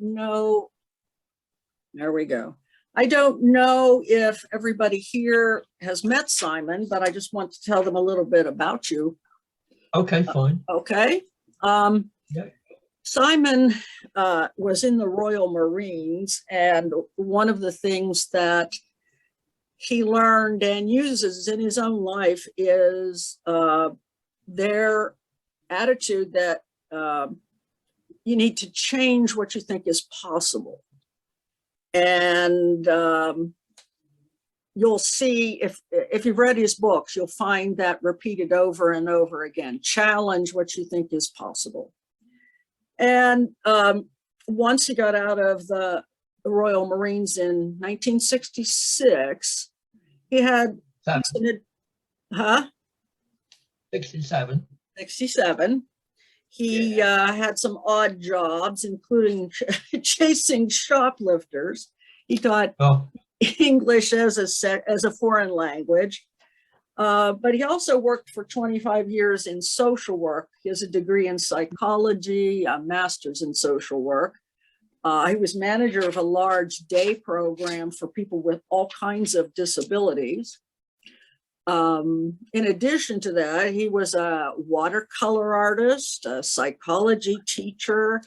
know, there we go. I don't know if everybody here has met Simon, but I just want to tell them a little bit about you. Okay, fine. Okay. Yeah. Simon was in the Royal Marines, and one of the things that he learned and uses in his own life is their attitude that you need to change what you think is possible. And you'll see, if you've read his books, you'll find that repeated over and over again. Challenge what you think is possible. And once he got out of the Royal Marines in 1966, he had, 67. 67. He had some odd jobs, including chasing shoplifters. He taught English as a foreign language, but he also worked for 25 years in social work. He has a degree in psychology, a master's in social work. He was manager of a large day program for people with all kinds of disabilities. In addition to that, he was a watercolor artist, a psychology teacher.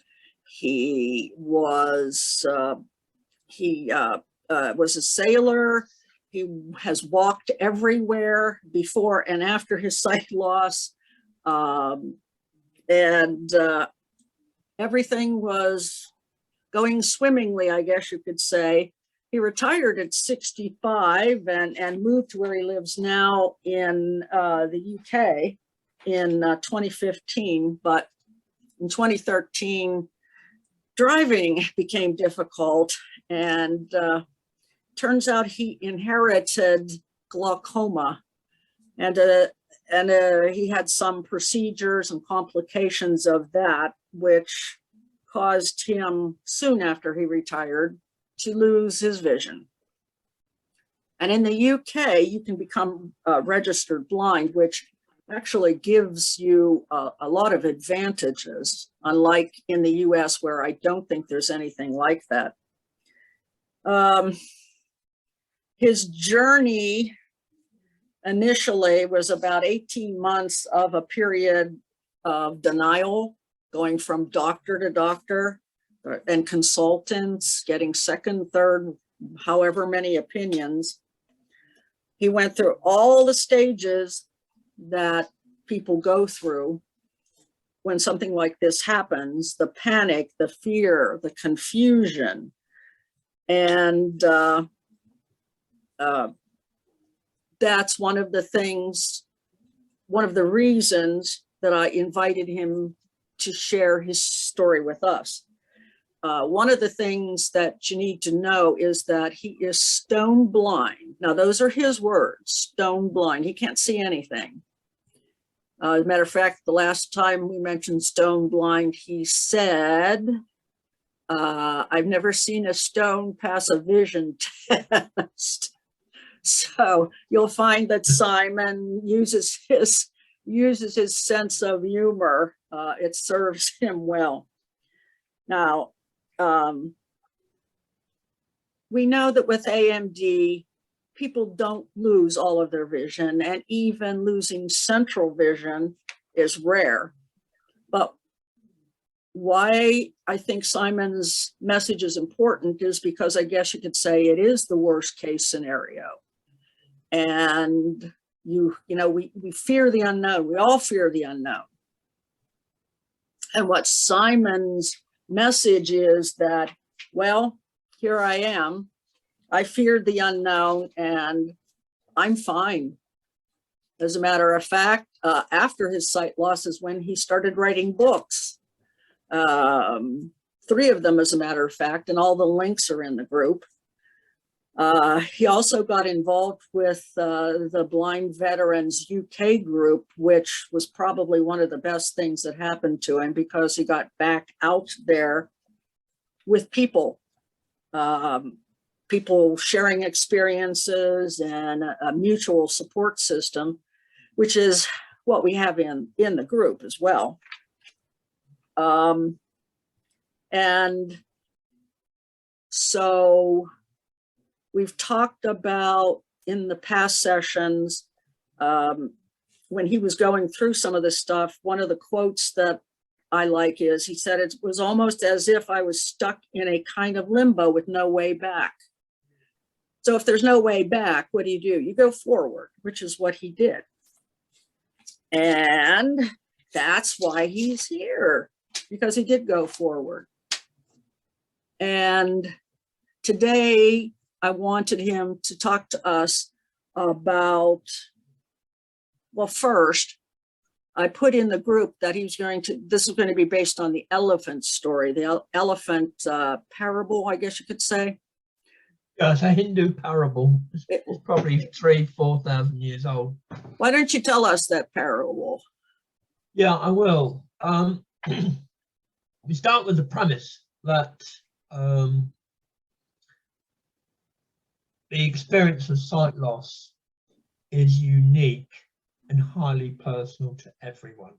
He was a sailor. He has walked everywhere before and after his sight loss, and everything was going swimmingly, I guess you could say. He retired at 65 and moved to where he lives now in the UK in 2015. But in 2013, driving became difficult, and turns out he inherited glaucoma, and he had some procedures and complications of that, which caused him, soon after he retired, to lose his vision. And in the UK, you can become registered blind, which actually gives you a lot of advantages, unlike in the US, where I don't think there's anything like that. His journey initially was about 18 months of a period of denial, going from doctor to doctor and consultants, getting second, third, however many opinions. He went through all the stages that people go through when something like this happens: the panic, the fear, the confusion. And that's one of the reasons that I invited him to share his story with us. One of the things that you need to know is that he is stone blind. Now, those are his words, stone blind. He can't see anything. As a matter of fact, the last time we mentioned stone blind, he said, I've never seen a stone pass a vision test. So you'll find that Simon uses his sense of humor. It serves him well. Now, we know that with AMD, people don't lose all of their vision, and even losing central vision is rare. But why I think Simon's message is important is because I guess you could say it is the worst case scenario. And we fear the unknown. We all fear the unknown. And what Simon's message is that, well, here I am. I feared the unknown and I'm fine. As a matter of fact, after his sight loss is when he started writing books. 3 of them, as a matter of fact, and all the links are in the group. He also got involved with the Blind Veterans UK group, which was probably one of the best things that happened to him, because he got back out there with people, people sharing experiences and a mutual support system, which is what we have in the group as well. And So we've talked about in the past sessions, when he was going through some of this stuff, one of the quotes that I like is, he said, it was almost as if I was stuck in a kind of limbo with no way back. So if there's no way back, what do? You go forward, which is what he did. And that's why he's here, because he did go forward. And today I wanted him to talk to us about, well, first, I put in the group that he was this is going to be based on the elephant story, the elephant parable, I guess you could say. Yeah, it's a Hindu parable. It's probably 3,000-4,000 years old. Why don't you tell us that parable? Yeah, I will. We start with the premise that the experience of sight loss is unique and highly personal to everyone.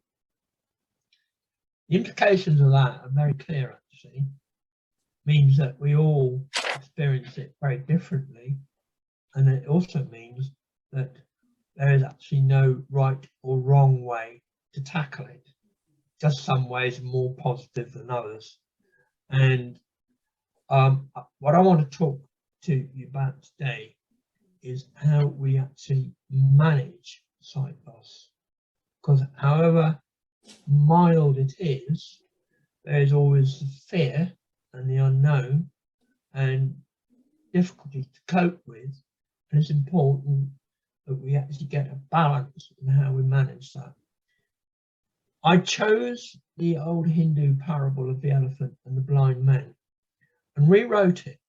The implications of that are very clear, actually. Means that we all experience it very differently, and it also means that there is actually no right or wrong way to tackle it. Just some ways are more positive than others. And what I want to talk to you about today is how we actually manage sight loss, because however mild it is, there is always the fear and the unknown and difficulty to cope with, and it's important that we actually get a balance in how we manage that. I chose the old Hindu parable of the elephant and the blind man and rewrote it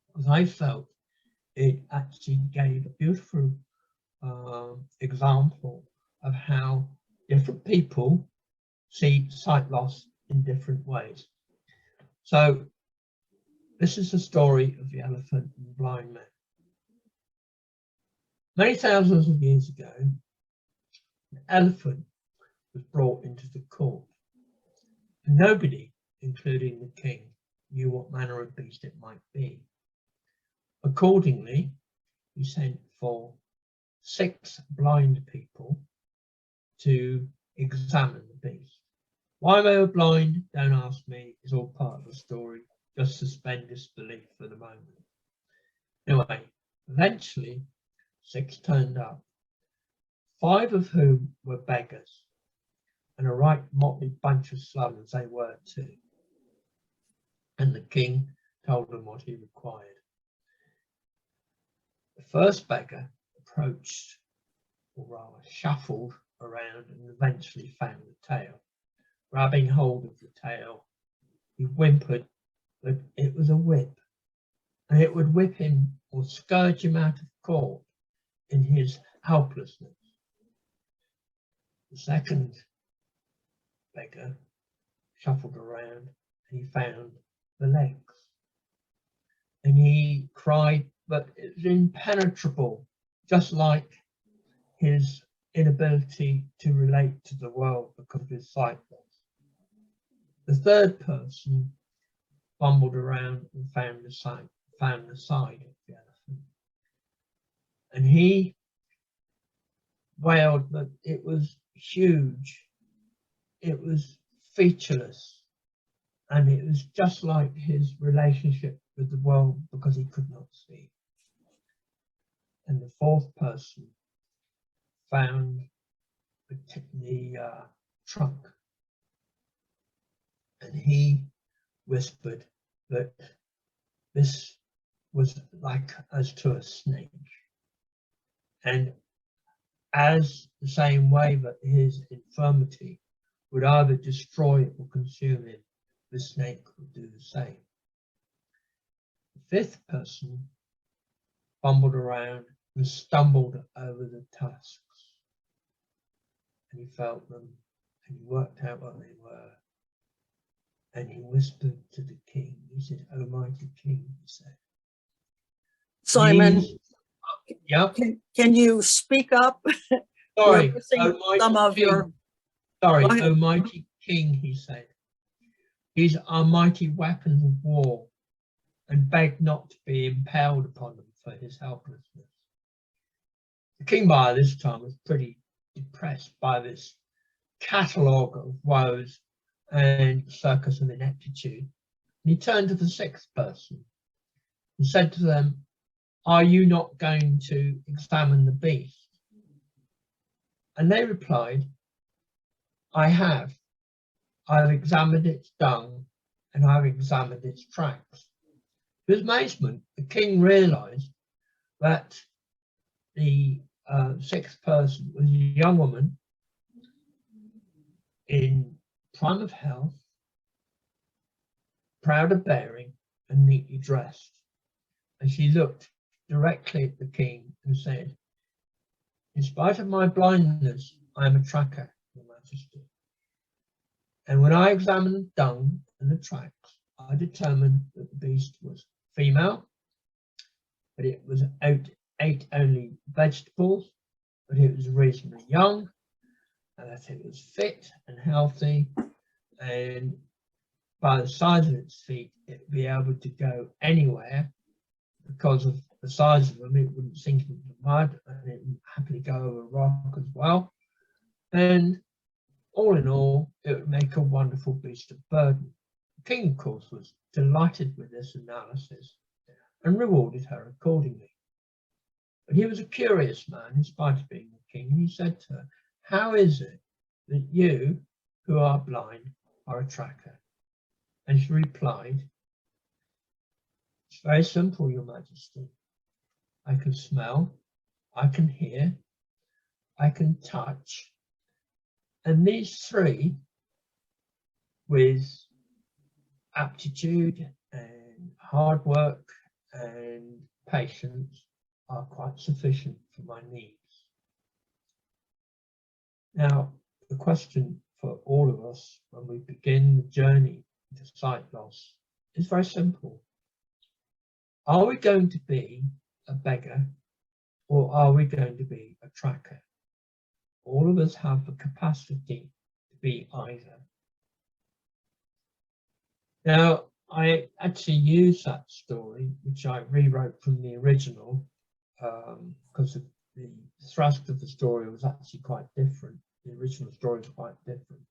because I felt it actually gave a beautiful example of how different people see sight loss in different ways. So this is the story of the elephant and the blind man. Many thousands of years ago, an elephant was brought into the court, and nobody, including the king, knew what manner of beast it might be. Accordingly, he sent for 6 blind people to examine the beast. Why they were blind, don't ask me, it's all part of the story. Just suspend disbelief for the moment. Anyway, eventually 6 turned up, 5 of whom were beggars, and a right motley bunch of sluggers they were too. And the king told them what he required. The first beggar approached, or rather shuffled around, and eventually found the tail. Grabbing hold of the tail, he whimpered that it was a whip, and it would whip him or scourge him out of court in his helplessness. The second beggar shuffled around and he found the legs, and he cried, but it was impenetrable, just like his inability to relate to the world because of his sight loss. The third person fumbled around and found the side of the elephant, and he wailed that it was huge, it was featureless, and it was just like his relationship with the world because he could not see. And the fourth person found the trunk, and he whispered that this was like as to a snake, and as the same way that his infirmity would either destroy or consume him, the snake would do the same. The fifth person fumbled around and stumbled over the tusks, and he felt them and he worked out what they were, and he whispered to the king. He said, "O mighty king," he said. Simon, Yep. can you speak up? Sorry, You're missing Almighty some of King. your. Sorry, Go ahead. O mighty king, he said. These are mighty weapons of war. and begged not to be impaled upon them for his helplessness. The king by this time was pretty depressed by this catalogue of woes and circus of ineptitude. And he turned to the sixth person and said to them, "Are you not going to examine the beast?" And they replied, "I have. I've examined its dung and I've examined its tracks." To his amazement, the king realized that the sixth person was a young woman in prime of health, proud of bearing, and neatly dressed. And she looked directly at the king and said, "In spite of my blindness, I am a tracker, Your Majesty. And when I examined the dung and the tracks, I determined that the beast was female, that it was ate only vegetables, that it was reasonably young, and that it was fit and healthy, and by the size of its feet, it would be able to go anywhere. Because of the size of them, it wouldn't sink into the mud, and it would happily go over rock as well. And all in all, it would make a wonderful beast of burden." The king, of course, was delighted with this analysis and rewarded her accordingly. But he was a curious man in spite of being the king, and he said to her, "How is it that you, who are blind, are a tracker?" And she replied, "It's very simple, Your Majesty. I can smell, I can hear, I can touch, and these three, with aptitude and hard work and patience, are quite sufficient for my needs." Now, the question for all of us when we begin the journey into sight loss is very simple. Are we going to be a beggar, or are we going to be a tracker? All of us have the capacity to be either. Now, I actually use that story, which I rewrote from the original, because the thrust of the story was actually quite different. The original story was quite different,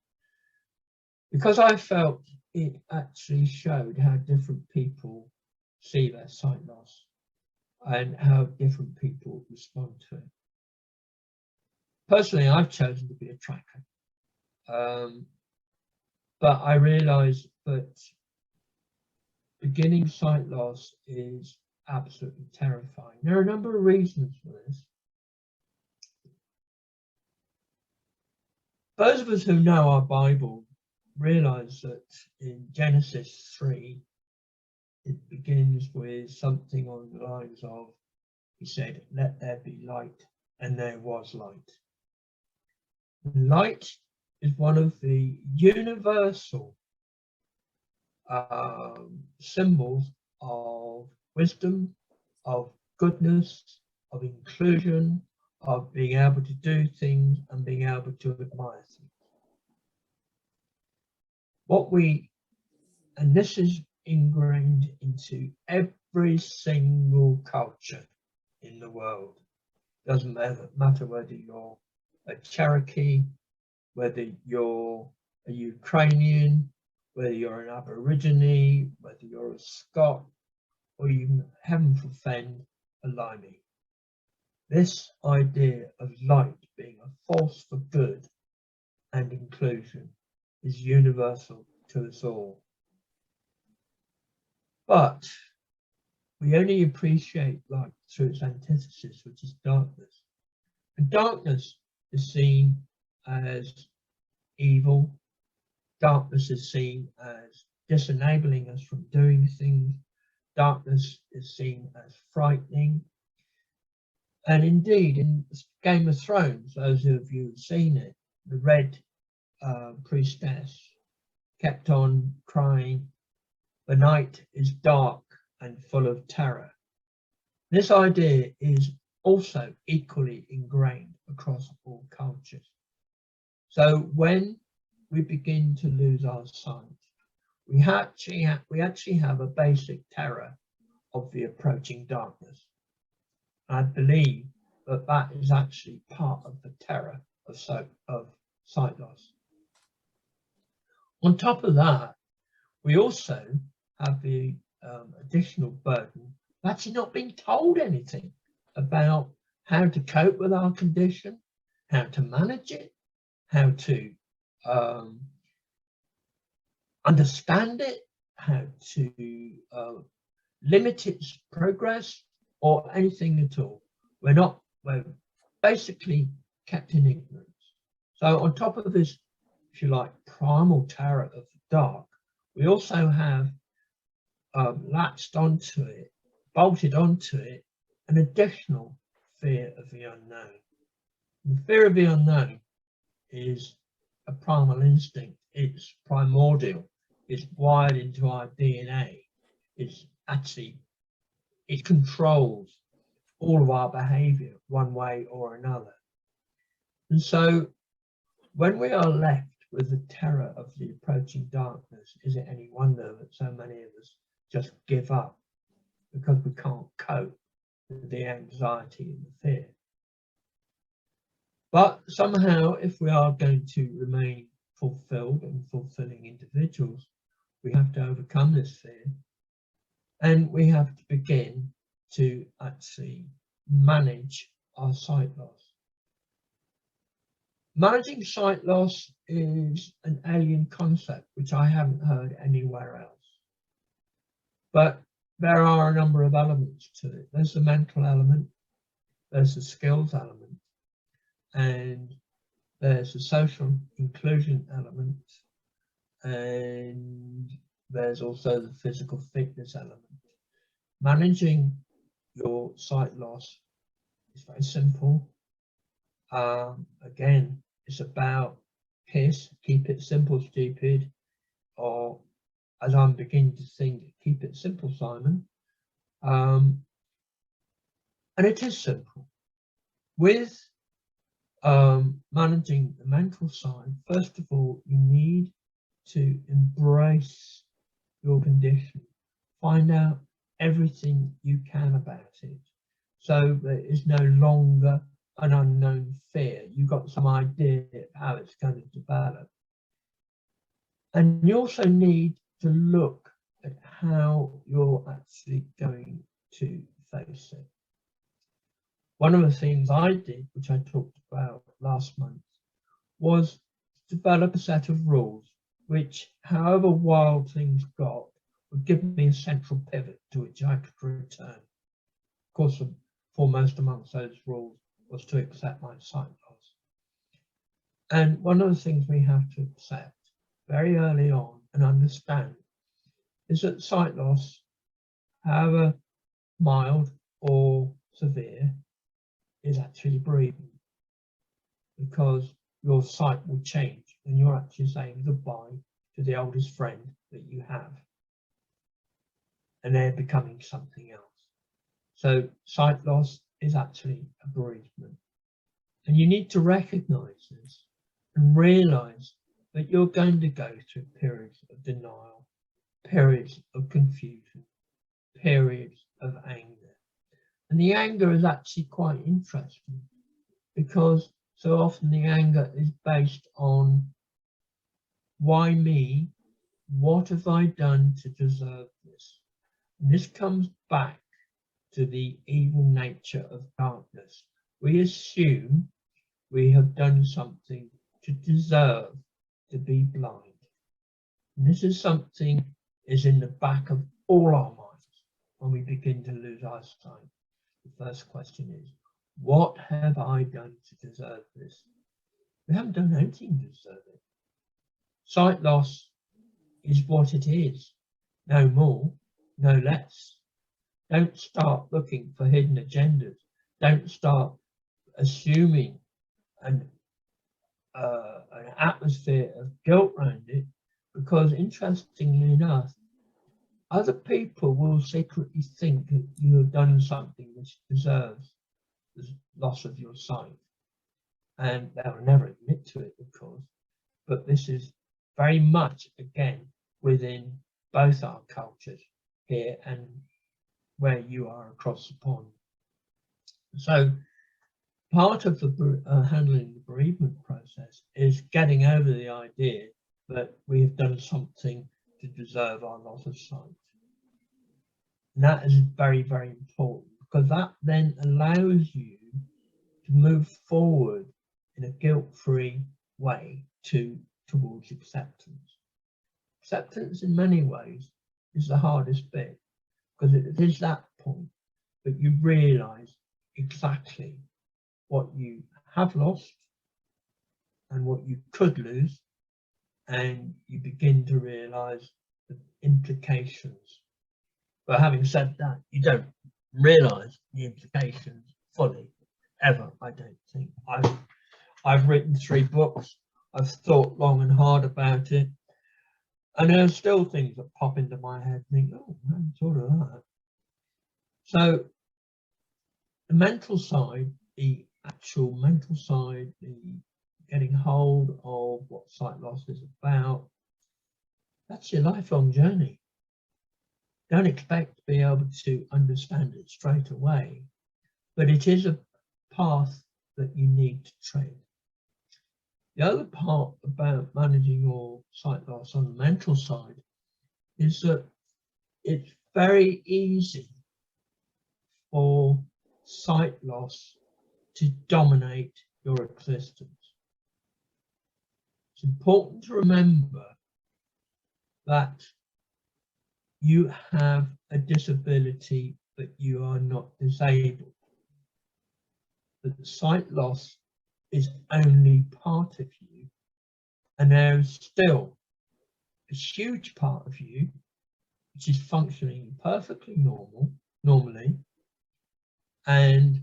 because I felt it actually showed how different people see their sight loss and how different people respond to it. Personally, I've chosen to be a tracker, but I realise that beginning sight loss is absolutely terrifying. There are a number of reasons for this. Those of us who know our Bible realise that in Genesis 3, it begins with something on the lines of, he said, "Let there be light," and there was light. Light is one of the universal symbols of wisdom, of goodness, of inclusion, of being able to do things and being able to admire things. And this is ingrained into every single culture in the world. Doesn't matter whether you're a Cherokee, whether you're a Ukrainian, whether you're an Aborigine, whether you're a Scot, or even, heaven forfend, a Limey. This idea of light being a force for good and inclusion is universal to us all. But we only appreciate light through its antithesis, which is darkness. And darkness is seen as evil. Darkness is seen as disenabling us from doing things. Darkness is seen as frightening. And indeed, in Game of Thrones, those of you who've seen it, the Red Priestess kept on crying, "The night is dark and full of terror." This idea is also equally ingrained across all cultures. So when we begin to lose our sight, we actually have a basic terror of the approaching darkness. I believe that that is actually part of the terror of sight loss. On top of that, we also have the additional burden of actually not being told anything about how to cope with our condition, how to manage it, how to understand it, how to limit its progress, or anything at all. We're basically kept in ignorance. So on top of this, if you like, primal terror of the dark, we also have latched onto it, bolted onto it, an additional fear of the unknown. And the fear of the unknown is a primal instinct. It's primordial. It's wired into our DNA. It controls all of our behavior one way or another. And so when we are left with the terror of the approaching darkness, is it any wonder that so many of us just give up because we can't cope with the anxiety and the fear? But somehow, if we are going to remain fulfilled and fulfilling individuals, we have to overcome this fear, and we have to begin to actually manage our sight loss. Managing sight loss is an alien concept which I haven't heard anywhere else. But there are a number of elements to it. There's the mental element, there's the skills element, and there's the social inclusion element, and there's also the physical fitness element. Managing your sight loss is very simple. Again, it's about KISS, keep it simple, stupid, or as I'm beginning to think, keep it simple, Simon. And it is simple. With managing the mental side, first of all, you need to embrace your condition. Find out everything you can about it, so there is no longer an unknown fear. You've got some idea of how it's going to develop. And you also need to look at how you're actually going to face it. One of the things I did, which I talked about last month, was develop a set of rules which, however wild things got, would give me a central pivot to which I could return. Of course, foremost amongst those rules was to accept my sight loss. And one of the things we have to accept very early on and understand is that sight loss, however mild or severe, is actually bereavement, because your sight will change and you're actually saying goodbye to the oldest friend that you have, and they're becoming something else. So sight loss is actually a bereavement, and you need to recognize this and realize that you're going to go through periods of denial, periods of confusion, periods of anger. And the anger is actually quite interesting, because so often the anger is based on, why me? What have I done to deserve this? And this comes back to the evil nature of darkness. We assume we have done something to deserve to be blind. And this is something is in the back of all our minds when we begin to lose our sight. The first question is, what have I done to deserve this? We haven't done anything to deserve it. Sight loss is what it is, no more, no less. Don't start looking for hidden agendas. Don't start assuming an atmosphere of guilt around it, because interestingly enough, other people will secretly think that you have done something which deserves the loss of your sight. And they'll never admit to it, of course. But this is very much, again, within both our cultures here and where you are across the pond. So part of the handling the bereavement process is getting over the idea that we have done something to deserve our loss of sight. And that is very, very important, because that then allows you to move forward in a guilt-free way towards acceptance. Acceptance in many ways is the hardest bit, because it is that point that you realise exactly what you have lost and what you could lose, and you begin to realise the implications. But having said that, you don't realise the implications fully, ever, I don't think. I've written 3 books, I've thought long and hard about it, and there are still things that pop into my head and think, oh, I hadn't thought of that. So the mental side, the actual mental side, the getting hold of what sight loss is about, that's your lifelong journey. Don't expect to be able to understand it straight away, but it is a path that you need to tread. The other part about managing your sight loss on the mental side is that it's very easy for sight loss to dominate your existence. It's important to remember that you have a disability, but you are not disabled. That sight loss is only part of you, and there is still a huge part of you which is functioning perfectly normally, and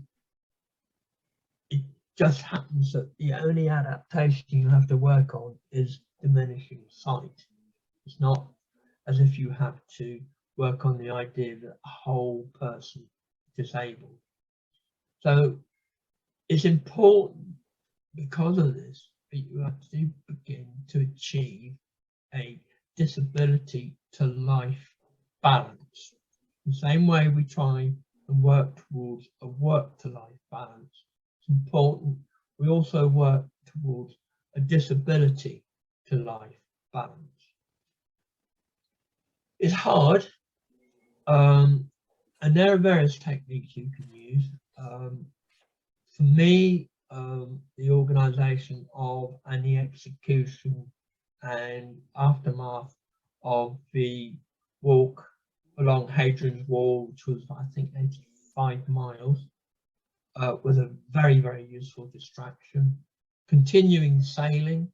it just happens that the only adaptation you have to work on is diminishing sight. It's not as if you have to work on the idea that a whole person is disabled. So it's important, because of this, that you have to begin to achieve a disability to life balance. The same way we try and work towards a work to life balance, it's important we also work towards a disability to life balance. It's hard, and there are various techniques you can use. For me, the organisation of and the execution and aftermath of the walk along Hadrian's Wall, which was, I think, 85 miles, was a very, very useful distraction. Continuing sailing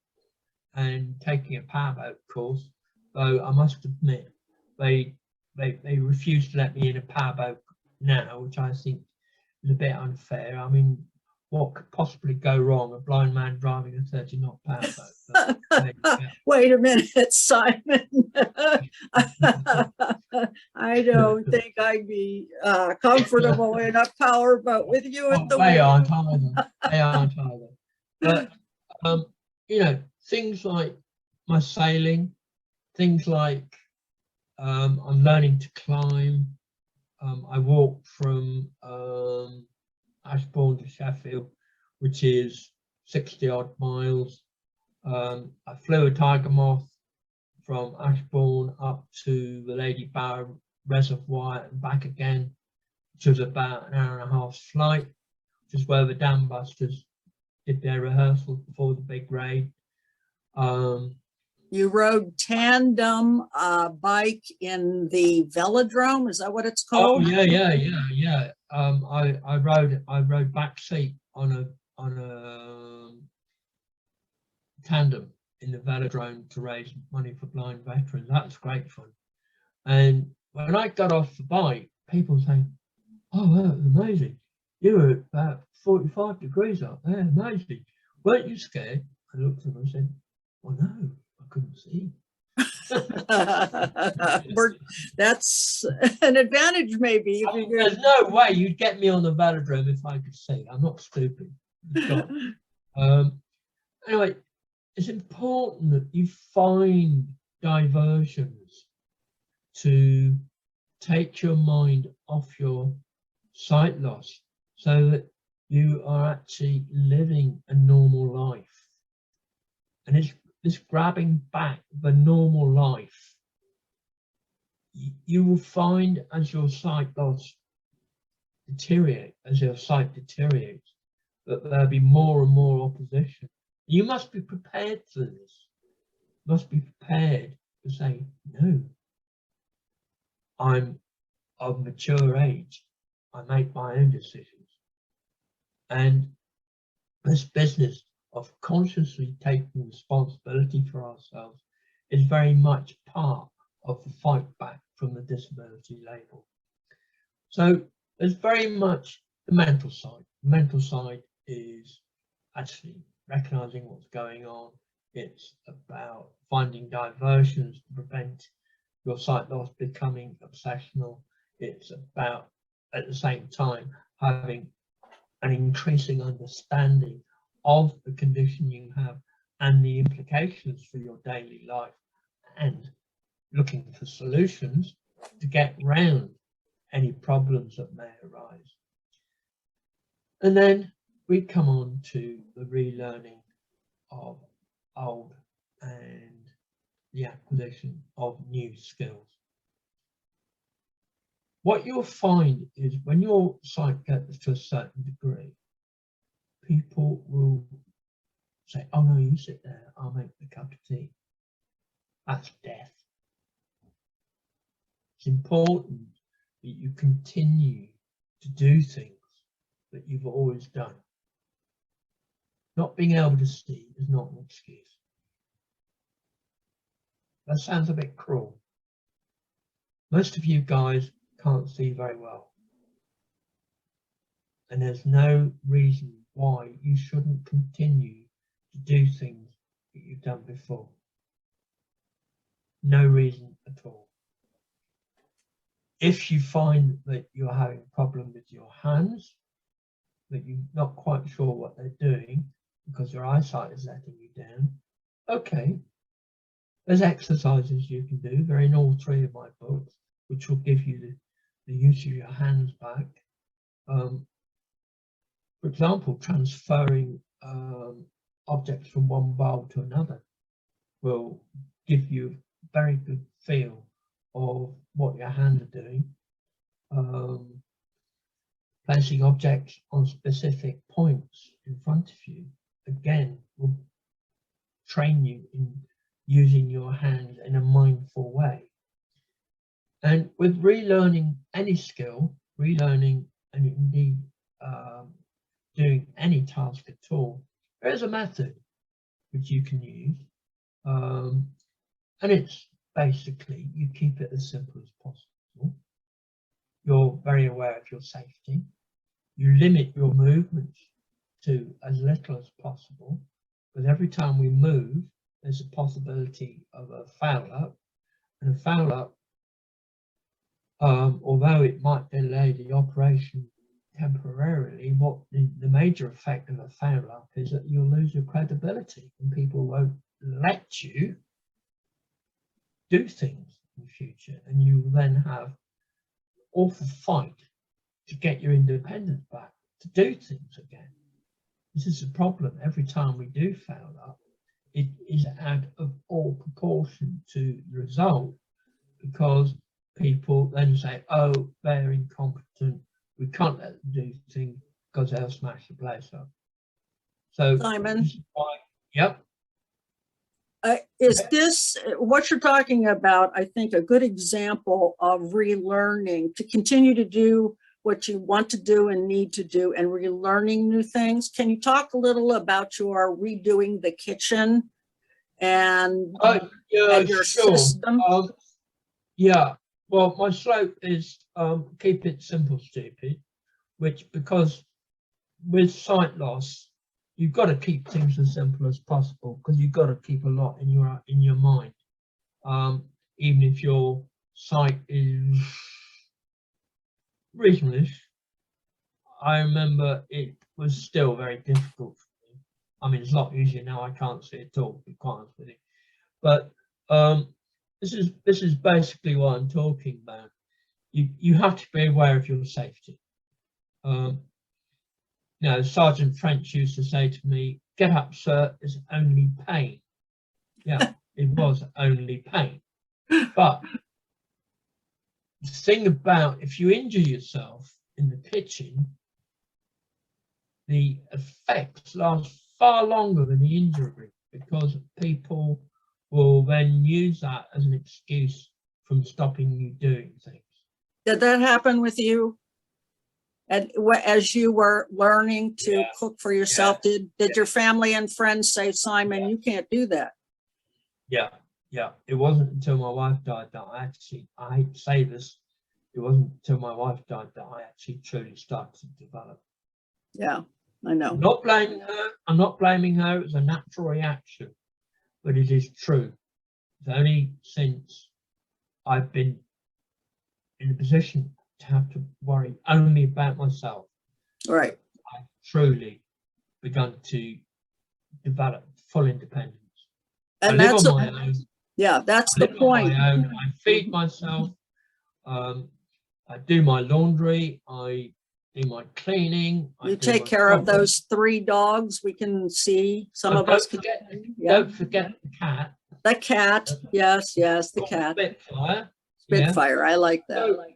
and taking a powerboat course, though I must admit they refused to let me in a powerboat now, which I think is a bit unfair. I mean, what could possibly go wrong? A blind man driving a 30-knot powerboat. Wait a minute, Simon. I don't think I'd be comfortable in a powerboat with you at the They wheel. aren't either. They aren't either. But you know, things like my sailing, things like I'm learning to climb. I walked from Ashbourne to Sheffield, which is 60 odd miles. I flew a tiger moth from Ashbourne up to the Lady Bower Reservoir and back again, which was about an hour and a half flight, which is where the dam busters did their rehearsal before the big raid. You rode tandem bike in the velodrome, is that what it's called? Oh yeah. I rode back seat on a tandem in the velodrome to raise money for blind veterans. That's great fun. And when I got off the bike, people saying, "Oh, that was amazing! You were about 45 degrees up there, amazing. Weren't you scared?" I looked at them and said, "Well, no, I couldn't see." That's an advantage, maybe. I mean, there's no way you'd get me on the velodrome if I could see. I'm not stupid. Anyway, it's important that you find diversions to take your mind off your sight loss so that you are actually living a normal life. And it's grabbing back the normal life. You will find as your sight loss deteriorates, as your sight deteriorates, that there'll be more and more opposition. You must be prepared for this. You must be prepared to say, no, I'm of mature age. I make my own decisions. And this business of consciously taking responsibility for ourselves is very much part of the fight back from the disability label. So there's very much the mental side. The mental side is actually recognizing what's going on. It's about finding diversions to prevent your sight loss becoming obsessional. It's about, at the same time, having an increasing understanding of the condition you have and the implications for your daily life, and looking for solutions to get around any problems that may arise. And then we come on to the relearning of old and the acquisition of new skills. What you'll find is when your sight gets to a certain degree, people will say, oh no, you sit there, I'll make the cup of tea. That's death. It's important that you continue to do things that you've always done. Not being able to see is not an excuse. That sounds a bit cruel. Most of you guys can't see very well. And there's no reason why you shouldn't continue to do things that you've done before. No reason at all. If you find that you're having a problem with your hands, that you're not quite sure what they're doing because your eyesight is letting you down, okay, there's exercises you can do. They're in all three of my books, which will give you the use of your hands back. For example, transferring objects from one bowl to another will give you a very good feel of what your hands are doing. Placing objects on specific points in front of you, again, will train you in using your hands in a mindful way. And with relearning any skill, relearning and indeed doing any task at all, there is a method which you can use. And it's basically, you keep it as simple as possible. You're very aware of your safety. You limit your movements to as little as possible, because every time we move, there's a possibility of a foul up, and a foul up, although it might delay the operation temporarily, what the major effect of a foul up is that you'll lose your credibility and people won't let you do things in the future, and you will then have awful fight to get your independence back, to do things again. This is a problem. Every time we do foul up, it is out of all proportion to the result, because people then say, oh, they're incompetent, we can't let them do things because they'll smash the place up. So Simon, yep. Is this, what you're talking about, I think, a good example of relearning, to continue to do what you want to do and need to do and relearning new things? Can you talk a little about your redoing the kitchen and your system? Yeah, well, my slope is keep it simple, stupid, which, because with sight loss, you've got to keep things as simple as possible, because you've got to keep a lot in your mind. Even if your sight is reasonable, I remember it was still very difficult for me. I mean, it's a lot easier now. I can't see at all, to be quite honest with you. But this is basically what I'm talking about. you have to be aware of your safety. Sergeant French used to say to me, "Get up, sir, it's only pain." Yeah, it was only pain. But the thing about, if you injure yourself in the kitchen, the effects last far longer than the injury, because people will then use that as an excuse from stopping you doing things. Did that happen with you? And as you were learning to cook for yourself, did your family and friends say, "Simon, you can't do that"? Yeah. It wasn't until my wife died that I hate to say this, it wasn't until my wife died that I actually truly started to develop. Yeah, I know. I'm not blaming her. I'm not blaming her. It's a natural reaction, but it is true. It's only since I've been in a position to have to worry only about myself, Right. I've truly begun to develop full independence. And I live on my own. Yeah, that's the I live point. on my own. I feed myself. I do my laundry. I do my cleaning. You take care of those 3 dogs. We can see some of us. Don't forget the cat. The cat. Yes, the cat. Spitfire. I like that.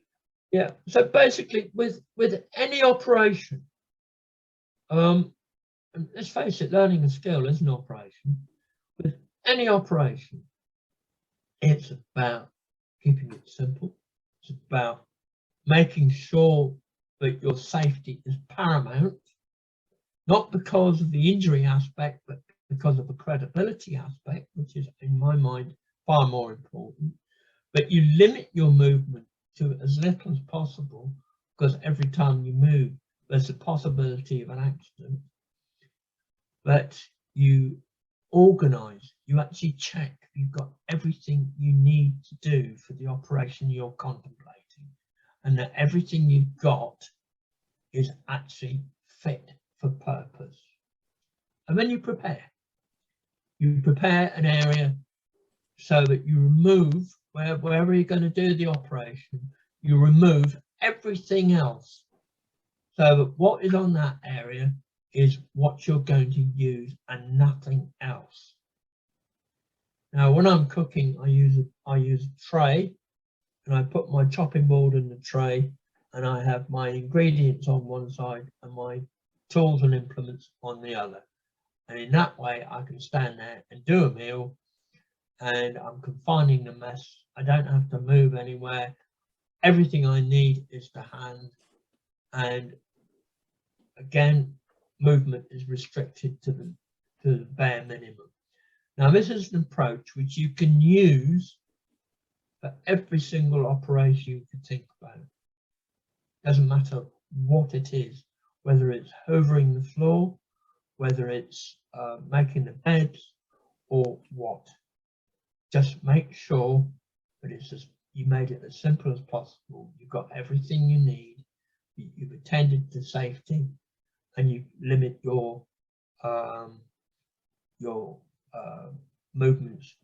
So basically, with any operation, and let's face it, learning a skill is an operation. With any operation, it's about keeping it simple. It's about making sure that your safety is paramount, not because of the injury aspect, but because of the credibility aspect, which is, in my mind, far more important. But you limit your movement to as little as possible, because every time you move, there's a possibility of an accident. But you organize, you actually check you've got everything you need to do for the operation you're contemplating, and that everything you've got is actually fit for purpose. And then you prepare an area so that you remove, wherever you're going to do the operation, you remove everything else, so that what is on that area is what you're going to use and nothing else. Now, when I'm cooking, I use a tray, and I put my chopping board in the tray, and I have my ingredients on one side and my tools and implements on the other. And in that way, I can stand there and do a meal, and I'm confining the mess. I don't have to move anywhere. Everything I need is to hand. And again, movement is restricted to the bare minimum. Now, this is an approach which you can use for every single operation you can think about. Doesn't matter what it is, whether it's hoovering the floor, whether it's making the beds, or what. Just make sure that you made it as simple as possible. You've got everything you need. You've attended to safety, and you limit your movements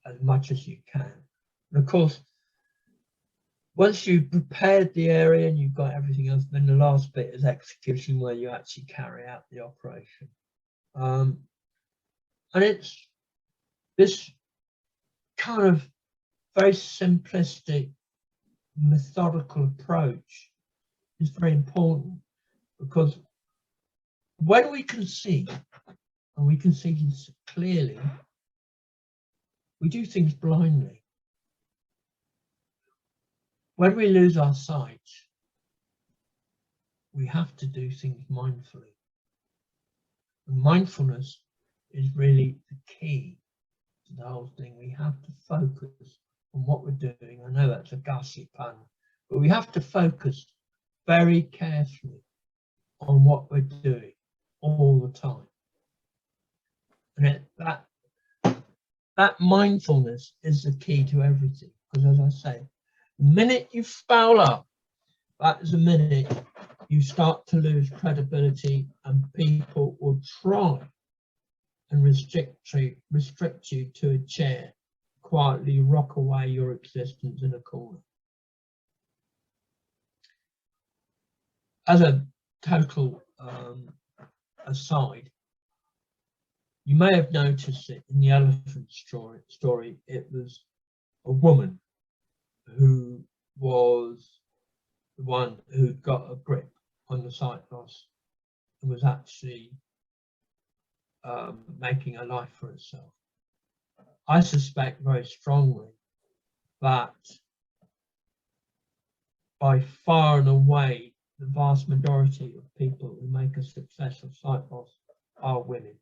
as much as you can. And of course, once you've prepared the area and you've got everything else, then the last bit is execution, where you actually carry out the operation. And it's this kind of very simplistic, methodical approach is very important, because when we can see, and we can see this clearly, we do things blindly. When we lose our sight, we have to do things mindfully. And mindfulness is really the key to the whole thing. We have to focus on what we're doing. I know that's a ghastly pun, but we have to focus very carefully on what we're doing all the time. And that mindfulness is the key to everything, because as I say, the minute you foul up, that is the minute you start to lose credibility, and people will try and restrict you to a chair, quietly rock away your existence in a corner. as a total aside, you may have noticed it in the elephant story. It was a woman who was the one who got a grip on the sight loss and was actually making a life for herself. I suspect very strongly that by far and away the vast majority of people who make a success of sight loss are women.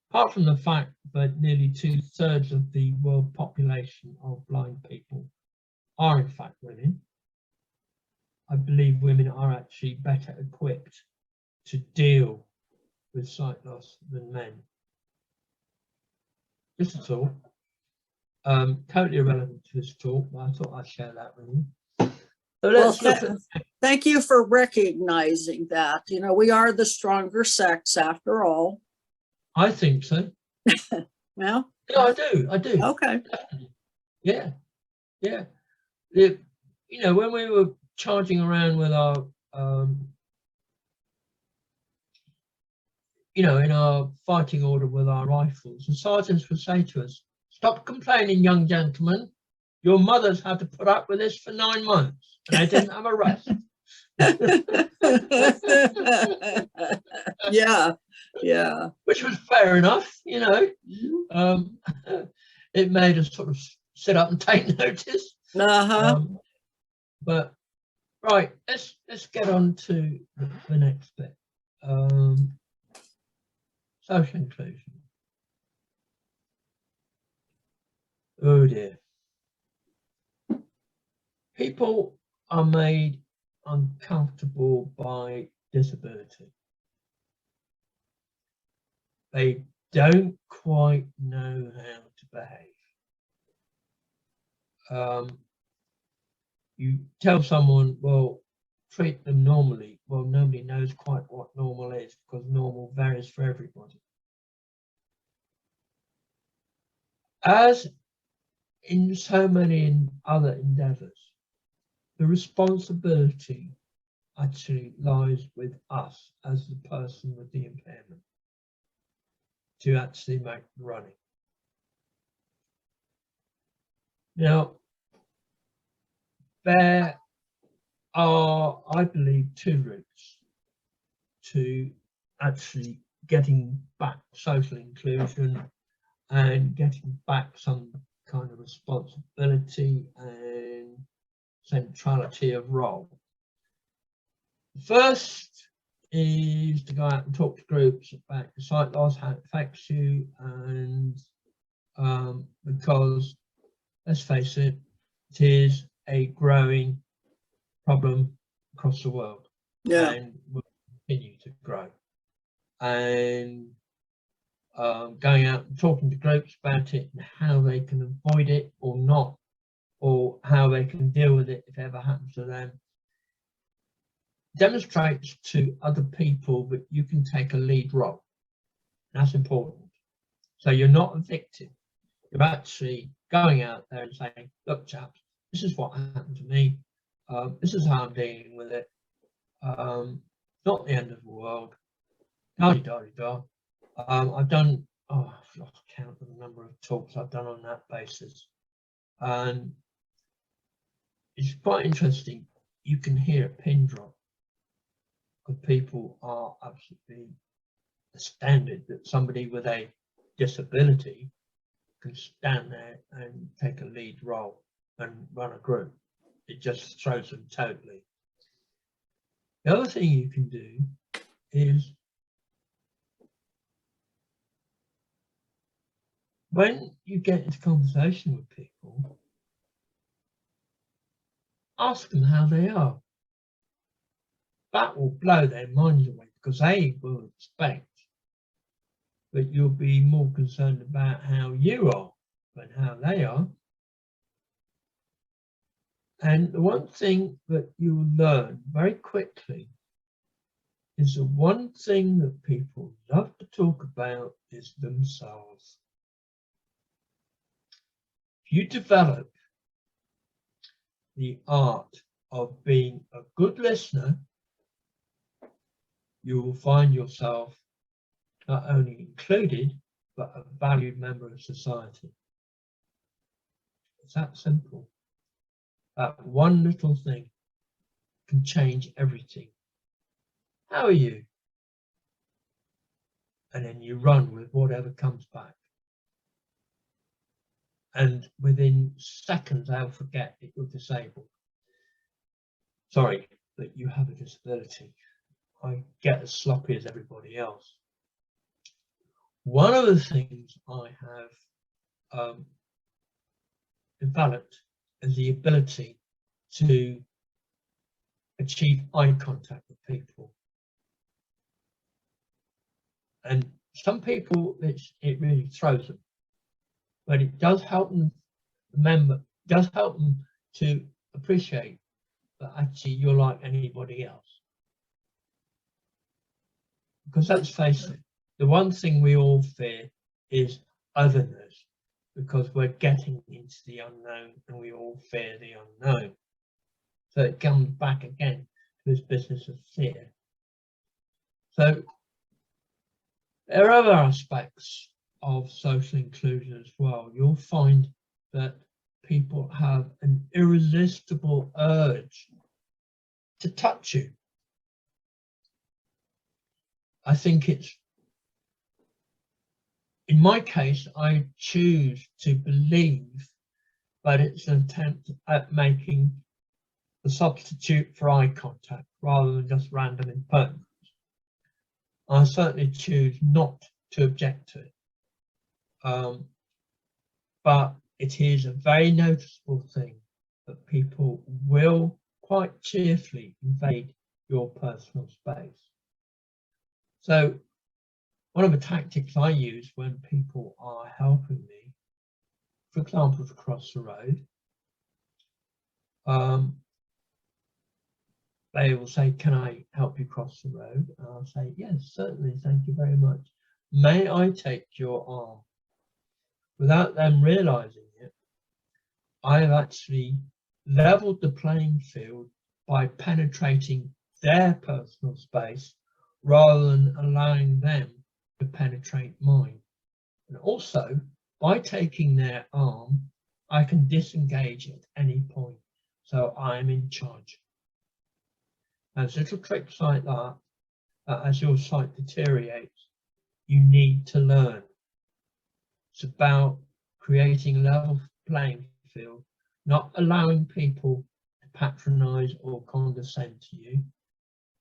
Apart from the fact that nearly 2/3 of the world population of blind people are in fact women, I believe women are actually better equipped to deal with sight loss than men. Just a thought. Totally irrelevant to this talk, but I thought I'd share that with you. So let's look at. Thank you for recognizing that. You know, we are the stronger sex after all. I think so. Well, Yeah, I do. okay. Definitely. Yeah. You know, when we were charging around with our, you know, in our fighting order with our rifles, the sergeants would say to us, "Stop complaining, young gentlemen. Your mothers had to put up with this for 9 months, and they didn't have a rest." Yeah. Which was fair enough, you know. It made us sort of sit up and take notice. But right, let's get on to the next bit. Social inclusion. Oh dear. People are made uncomfortable by disability. They don't quite know how to behave. You tell someone, well, treat them normally. Well, nobody knows quite what normal is because normal varies for everybody. As in so many other endeavours, the responsibility actually lies with us as the person with the impairment to actually make the running. Now, there are, I believe, 2 routes to actually getting back social inclusion and getting back some kind of responsibility and centrality of role. The first is to go out and talk to groups about your sight loss, how it affects you, and because let's face it, it is a growing problem across the world, and will continue to grow. And going out and talking to groups about it and how they can avoid it or not, or how they can deal with it if it ever happens to them, demonstrates to other people that you can take a lead role. That's important. So you're not a victim. You're actually going out there and saying, look, chaps, this is what happened to me. This is how I'm dealing with it. Not the end of the world. I've done, I've lost count of the number of talks I've done on that basis. And it's quite interesting. You can hear a pin drop because people are absolutely astounded that somebody with a disability can stand there and take a lead role and run a group. It just throws them totally. The other thing you can do is when you get into conversation with people, ask them how they are. That will blow their minds away because they will expect that you'll be more concerned about how you are than how they are. And the one thing that you'll learn very quickly is the one thing that people love to talk about is themselves. If you develop the art of being a good listener, you will find yourself not only included, but a valued member of society. It's that simple. That one little thing can change everything. How are you? And then you run with whatever comes back. And within seconds, they'll forget that you're disabled. Sorry, that you have a disability. I get as sloppy as everybody else. One of the things I have developed is the ability to achieve eye contact with people. And some people, it really throws them, but it does help them remember, does help them to appreciate that actually you're like anybody else. Because let's face it, the one thing we all fear is otherness, because we're getting into the unknown and we all fear the unknown. So it comes back again to this business of fear. So there are other aspects of social inclusion as well. You'll find that people have an irresistible urge to touch you. I think it's, in my case, I choose to believe that it's an attempt at making a substitute for eye contact rather than just random impertinence. I certainly choose not to object to it. But it is a very noticeable thing that people will quite cheerfully invade your personal space. So one of the tactics I use when people are helping me, for example, to cross the road, they will say, "Can I help you cross the road?" And I'll say, "Yes, certainly, thank you very much. May I take your arm?" Without them realizing it, I've actually leveled the playing field by penetrating their personal space rather than allowing them to penetrate mine. And also, by taking their arm, I can disengage at any point, so I'm in charge. There's little tricks like that, as your sight deteriorates, you need to learn. It's about creating a level playing field, not allowing people to patronize or condescend to you,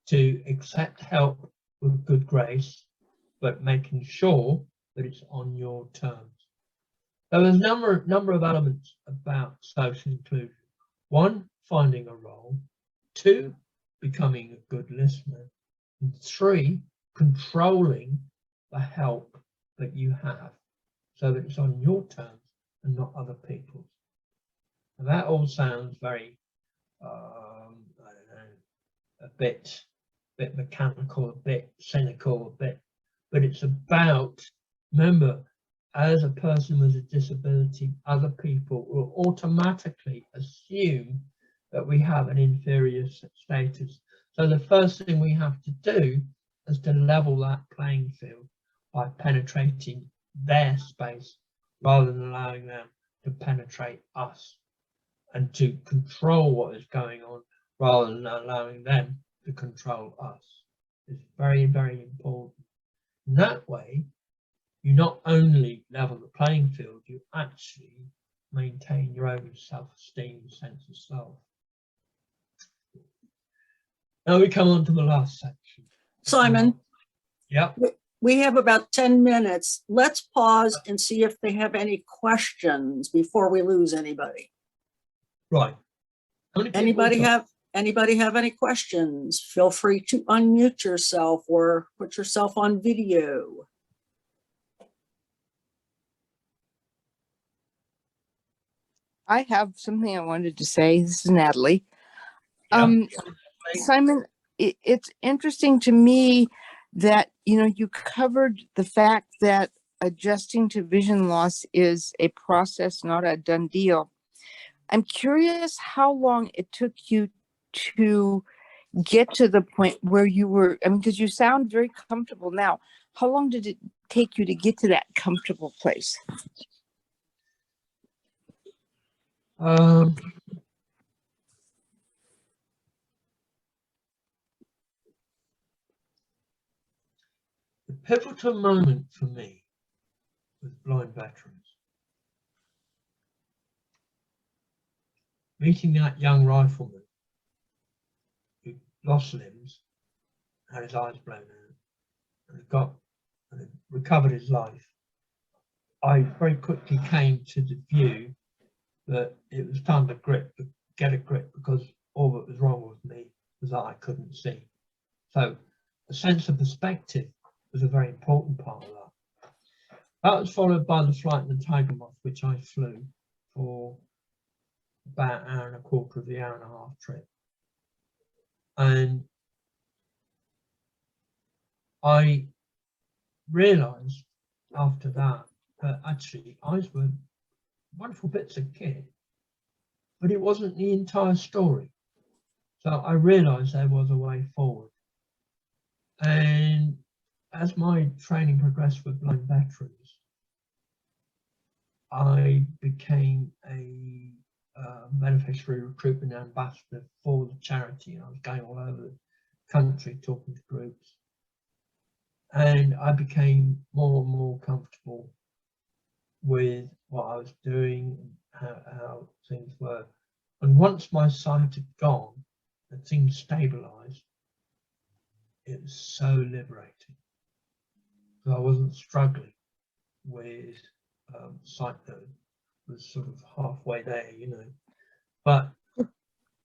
to accept help with good grace, but making sure that it's on your terms. So there's a number of elements about social inclusion. One, finding a role. Two, becoming a good listener. And three, controlling the help that you have so that it's on your terms and not other people's. And that all sounds very, I don't know, a bit mechanical, a bit cynical, but it's about, remember, as a person with a disability, other people will automatically assume that we have an inferior status. So the first thing we have to do is to level that playing field by penetrating their space rather than allowing them to penetrate us, and to control what is going on rather than allowing them to control us. It's very, very important. In that way, you not only level the playing field, you actually maintain your own self-esteem, sense of self. Now we come on to the last section. Simon, Yeah. we have about 10 minutes. Let's pause and see if they have any questions before we lose anybody. Right. Anybody have any questions? Feel free to unmute yourself or put yourself on video. I have something I wanted to say. This is Natalie. Yeah. Simon, it's interesting to me that, you covered the fact that adjusting to vision loss is a process, not a done deal. I'm curious how long it took you to get to the point where you were, I mean, because you sound very comfortable now. How long did it take you to get to that comfortable place? The pivotal moment for me was blind veterans. Meeting that young rifleman who lost limbs, had his eyes blown out, and recovered his life. I very quickly came to the view that it was time to get a grip, because all that was wrong with me was that I couldn't see. So a sense of perspective was a very important part of that. That was followed by the flight in the Tiger Moth, which I flew for about an hour and a quarter of the hour and a half trip. And I realized after that actually eyes were wonderful bits of kit, but it wasn't the entire story. So I realized there was a way forward. And as my training progressed with blind veterans, I became a beneficiary recruitment ambassador for the charity. I was going all over the country talking to groups, and I became more and more comfortable with what I was doing and how things were. And once my sight had gone and things stabilized, it was so liberating, because I wasn't struggling with sight that was sort of halfway there, you know. But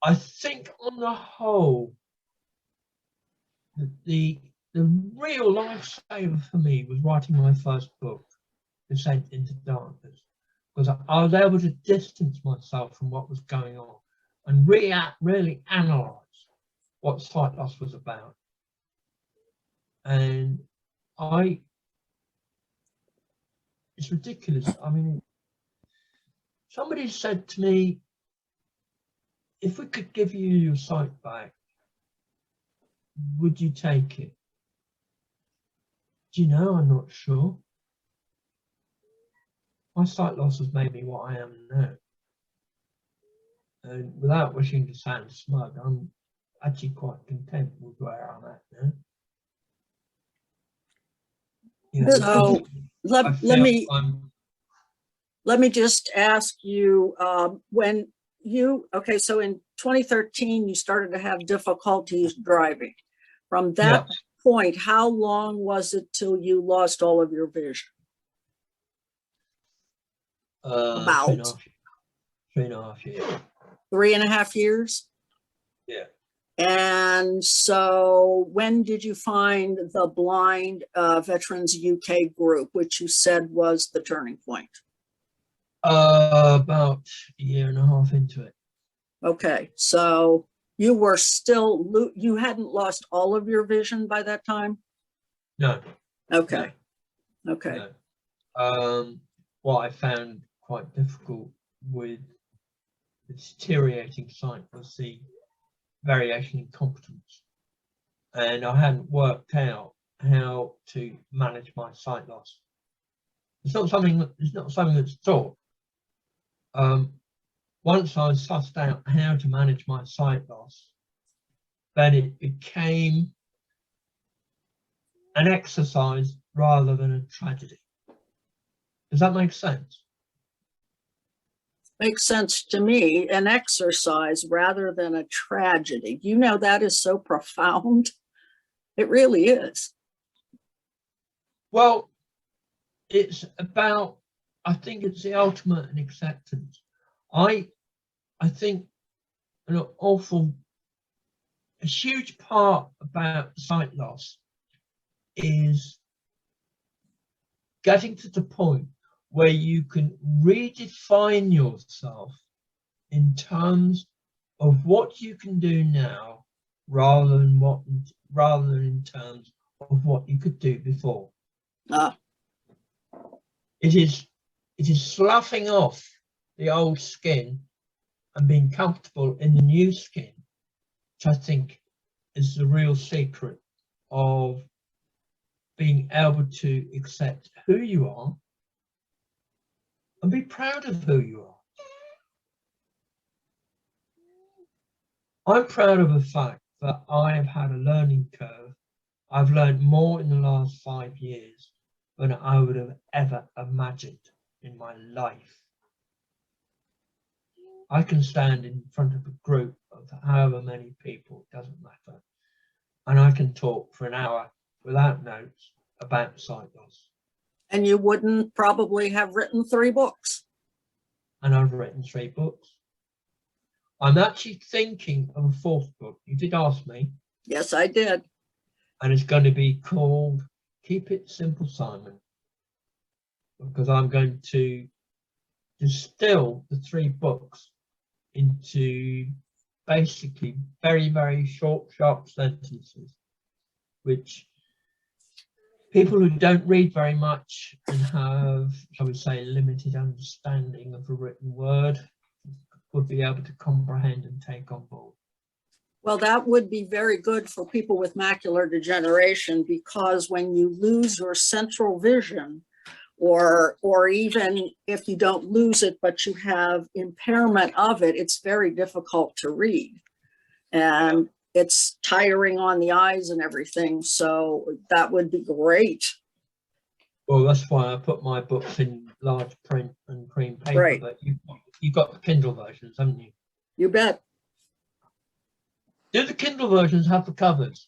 I think on the whole, the real lifesaver for me was writing my first book, Descent into Darkness, because I was able to distance myself from what was going on and really analyze what sight loss was about. And it's ridiculous. I mean, somebody said to me, if we could give you your sight back, would you take it? Do you know, I'm not sure. My sight loss has made me what I am now. And without wishing to sound smug, I'm actually quite content with where I'm at now. You know, So let me just ask you, when okay, so in 2013, you started to have difficulties driving. From that point, how long was it till you lost all of your vision? About 3.5 years. 3.5 years? Yeah. And so when did you find the Blind Veterans UK group, which you said was the turning point? About 1.5 years into it. Okay, so you were still, you hadn't lost all of your vision by that time? No. Okay. No. Okay. No. What I found quite difficult with the deteriorating sight was the variation in competence, and I hadn't worked out how to manage my sight loss. It's not something that's taught. Once I sussed out how to manage my sight loss, then it became an exercise rather than a tragedy. Does that make sense? Makes sense to me, an exercise rather than a tragedy. You know, that is so profound. It really is. Well, it's about, I think it's the ultimate in acceptance. I think a huge part about sight loss is getting to the point where you can redefine yourself in terms of what you can do now, rather than in terms of what you could do before. It is sloughing off the old skin and being comfortable in the new skin which I think is the real secret of being able to accept who you are and be proud of who you are. I'm proud of the fact that I have had a learning curve. I've learned more in the last 5 years than I would have ever imagined in my life. I can stand in front of a group of however many people, it doesn't matter, and I can talk for an hour without notes about sight loss. And you wouldn't probably have written 3 books. And I've written 3 books. I'm actually thinking of a 4th book. You did ask me. Yes, I did. And it's going to be called Keep It Simple, Simon, because I'm going to distill the 3 books into basically very, very short, sharp sentences, which people who don't read very much and have, shall we say, limited understanding of the written word would be able to comprehend and take on board. Well, that would be very good for people with macular degeneration, because when you lose your central vision, or even if you don't lose it, but you have impairment of it, it's very difficult to read. And it's tiring on the eyes and everything. So that would be great. Well, that's why I put my books in large print and cream paper, Right. but you've got the Kindle versions, haven't you? You bet. Do the Kindle versions have the covers?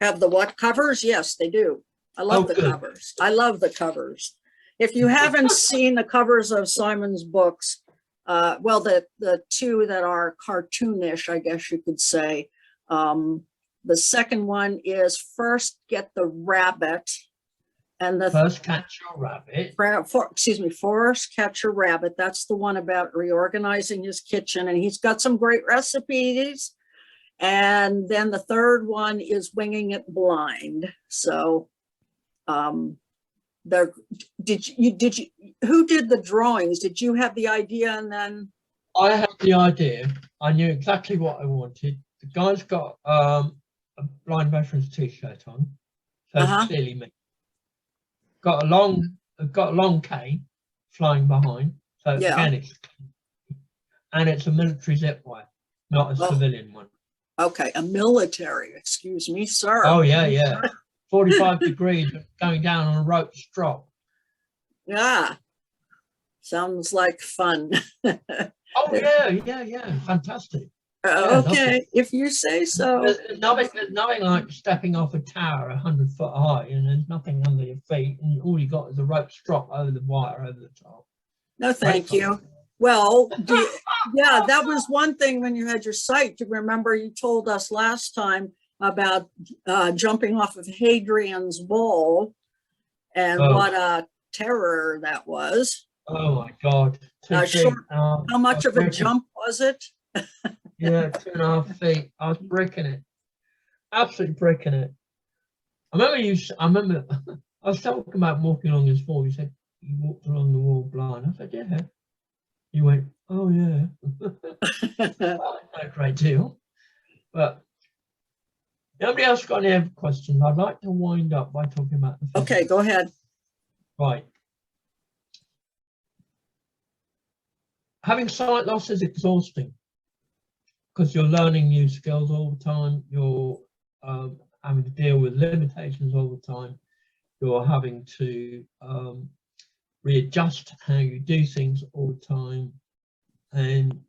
Have the what covers? Yes, they do. I love the good. covers. I love the covers. If you haven't seen the covers of Simon's books, well, the 2 that are cartoonish, I guess you could say. The second one is First Get the Rabbit. And the First Catch Your Rabbit. Forrest Catch a Rabbit. That's the one about reorganizing his kitchen, and he's got some great recipes. And then the third one is Winging It Blind. So there, who did the drawings? Did you have the idea and then? I had the idea. I knew exactly what I wanted. The guy's got a blind veterans t-shirt on, so it's clearly me. Got a long cane flying behind, so again it's a military zip wire, not a civilian one. Okay, a military, excuse me, sir. Oh yeah. 45 degrees going down on a rope strop. Yeah, sounds like fun. Oh yeah, fantastic. Okay, if you say so. There's nothing like stepping off a tower 100 foot high and there's nothing under your feet and all you got is a rope strop over the wire over the top. No, thank you. Well, yeah, that was one thing when you had your sight. Do you remember you told us last time about jumping off of Hadrian's Wall and what a terror that was. Oh my God. How much of a jump was it? Yeah, 2.5 feet. I was bricking it. Absolutely bricking it. I remember I was talking about walking along this wall. You said you walked along the wall blind. I said, yeah. You went, oh yeah. Well, not a great deal. But nobody else got any other questions? I'd like to wind up by talking about the physics. Okay, go ahead. Right. Having sight loss is exhausting because you're learning new skills all the time. You're having to deal with limitations all the time. You're having to readjust how you do things all the time, and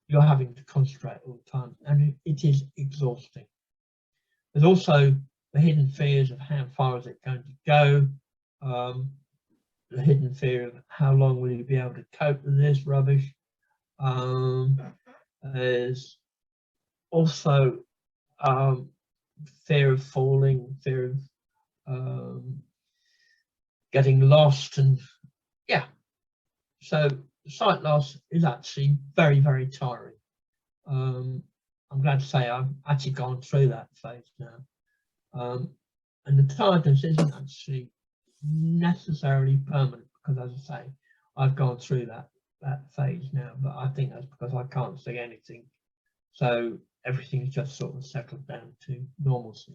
you're having to concentrate all the time, and it is exhausting. There's also the hidden fears of how far is it going to go, the hidden fear of how long will you be able to cope with this rubbish. There's also fear of falling, fear of getting lost, and yeah. So sight loss is actually very, very tiring. I'm glad to say I've actually gone through that phase now. And the tiredness isn't actually necessarily permanent because, as I say, I've gone through that phase now, but I think that's because I can't see anything So everything's just sort of settled down to normalcy.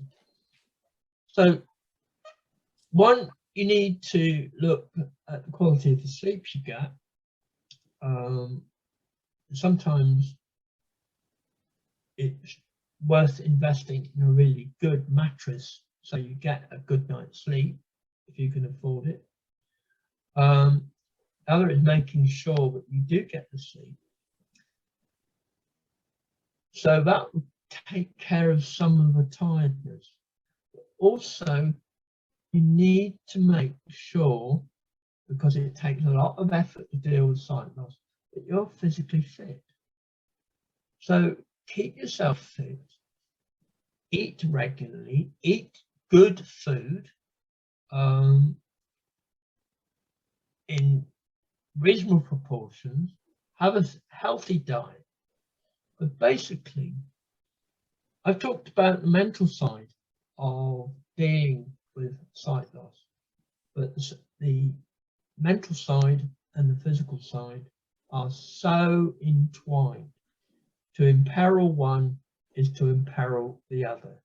So one, you need to look at the quality of the sleep you get. Sometimes it's worth investing in a really good mattress so you get a good night's sleep if you can afford it. The other is making sure that you do get the sleep. So that will take care of some of the tiredness. Also, you need to make sure, because it takes a lot of effort to deal with sight loss, that you're physically fit. So keep yourself fit, eat regularly, eat good food in reasonable proportions, have a healthy diet. But basically, I've talked about the mental side of dealing with sight loss, but the mental side and the physical side are so entwined. To imperil one is to imperil the other.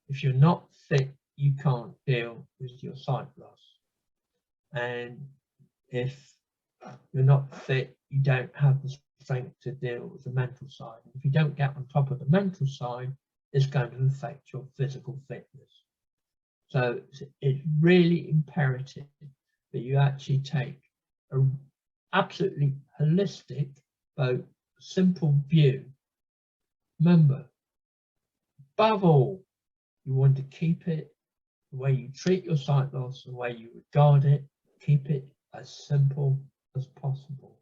If you're not fit, you can't deal with your sight loss. And if you're not fit, you don't have the strength to deal with the mental side. If you don't get on top of the mental side, it's going to affect your physical fitness. So it's really imperative that you actually take an absolutely holistic, but simple view. Remember, above all, you want to keep it the way you treat your sight loss, the way you regard it, keep it as simple as possible.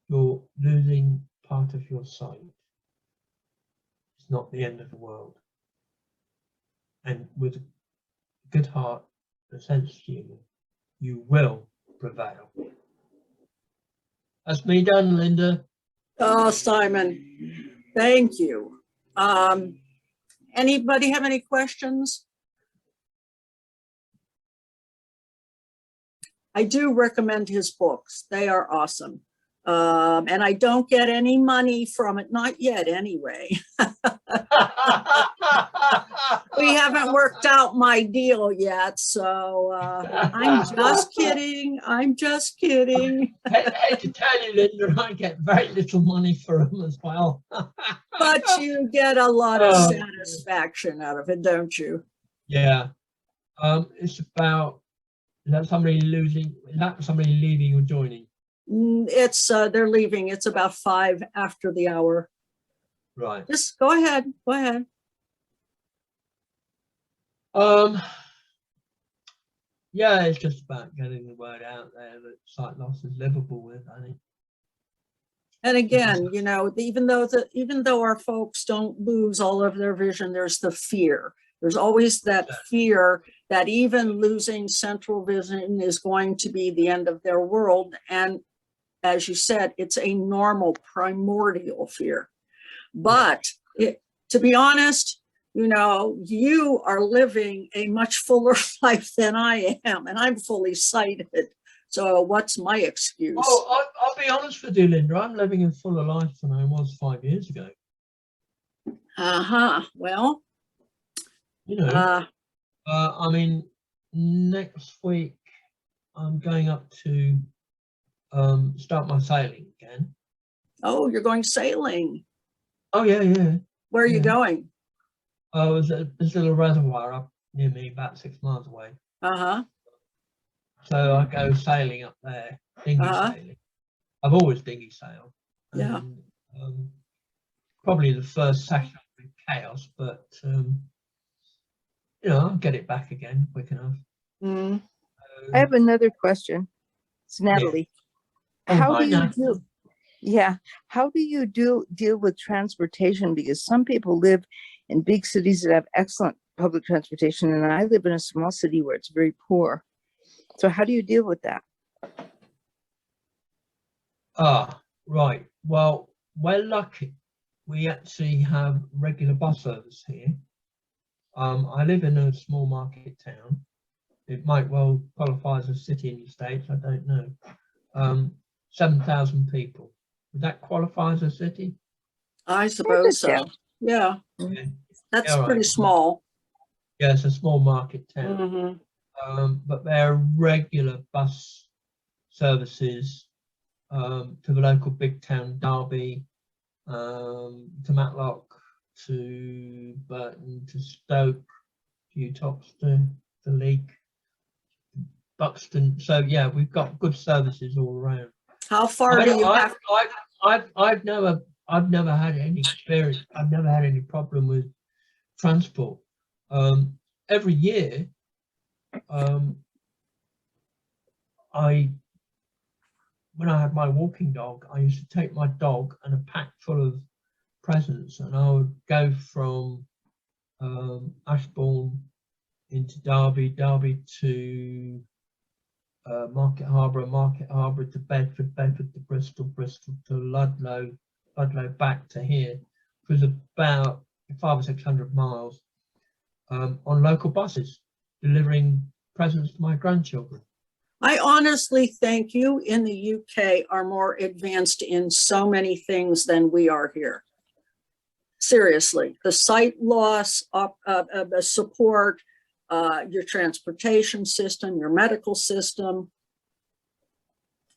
You're losing part of your sight. It's not the end of the world. And with a good heart and a sense of humour, you will prevail. That's me done, Linda. Oh, Simon, thank you. Anybody have any questions? I do recommend his books. They are awesome. And I don't get any money from it, not yet anyway. We haven't worked out my deal yet, so I'm just kidding. I'm just kidding. I hate to tell you, Linda, I get very little money for them as well. But you get a lot of satisfaction out of it, don't you? Yeah. It's about, is that somebody leaving or joining? It's they're leaving. It's about 5 after the hour. Right. Just go ahead. Go ahead. Yeah, it's just about getting the word out there that sight loss is livable with, I think. And again, you know, even though our folks don't lose all of their vision, there's the fear. There's always that fear that even losing central vision is going to be the end of their world. And as you said, it's a normal primordial fear. But to be honest, you know, you are living a much fuller life than I am, and I'm fully sighted. So what's my excuse? Oh, I'll be honest with you, Linda. I'm living a fuller life than I was 5 years ago. Well, you know, I mean, next week I'm going up to start my sailing again. Oh, you're going sailing. Oh yeah. Where are you going? Oh, there's a little reservoir up near me, about 6 miles away. So I go sailing up there, dinghy sailing. I've always dinghy sailed. Yeah. And, probably the first session with chaos, but you know, I'll get it back again quick enough. I have another question. It's Natalie. Yeah. How do you do? Yeah. How do you deal with transportation? Because some people live in big cities that have excellent public transportation, and I live in a small city where it's very poor. So how do you deal with that? Right. Well, we're lucky. We actually have regular bus service here. I live in a small market town. It might well qualify as a city in the States, I don't know. 7,000 people, Would that qualify as a city? I suppose so. understand. Yeah, Okay. that's All right. pretty small. Yeah, it's a small market town. Mhm. But there are regular bus services to the local big town, Derby, to Matlock, to Burton, to Stoke, to Uttoxeter, to Leek, Buxton. So yeah, we've got good services all around. How far do you have? I've never had any experience. I've never had any problem with transport. Every year, when I had my walking dog, I used to take my dog and a pack full of presents, and I would go from Ashbourne into Derby, Derby to Market Harbour, Market Harbour to Bedford, Bedford to Bristol, Bristol to Ludlow, Ludlow back to here, which was about 500 or 600 miles on local buses, delivering presents to my grandchildren. I honestly think you in the UK are more advanced in so many things than we are here. Seriously, the sight loss, support, your transportation system, your medical system.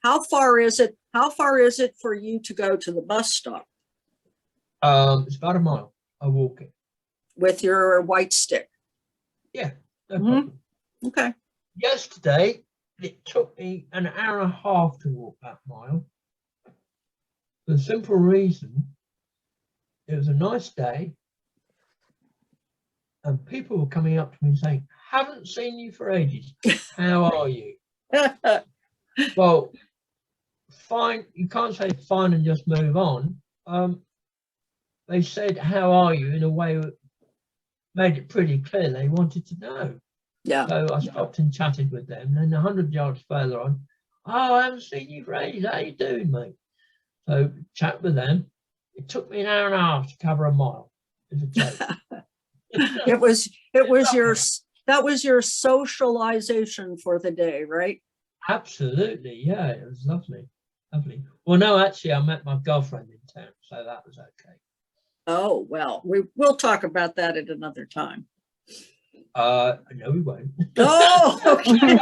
How far is it? How far is it for you to go to the bus stop It's about a mile. I walk it. with your white stick? Yeah, no Mhm. problem. Okay. Yesterday, it took me an hour and a half to walk that mile. For the simple reason, it was a nice day, and people were coming up to me saying, "Haven't seen you for ages. How are you?" Well, fine. You can't say fine and just move on. They said, "How are you?" in a way that made it pretty clear they wanted to know. Yeah. So I stopped and chatted with them. Then 100 yards further on, "Oh, I haven't seen you for ages. How you doing, mate?" So chat with them. It took me an hour and a half to cover a mile. It's a joke. It was that was your socialization for the day, right? Absolutely, yeah, it was lovely, lovely. Well, no, actually, I met my girlfriend in town, so that was okay. Oh, well, we'll talk about that at another time. No, we won't. Oh, okay.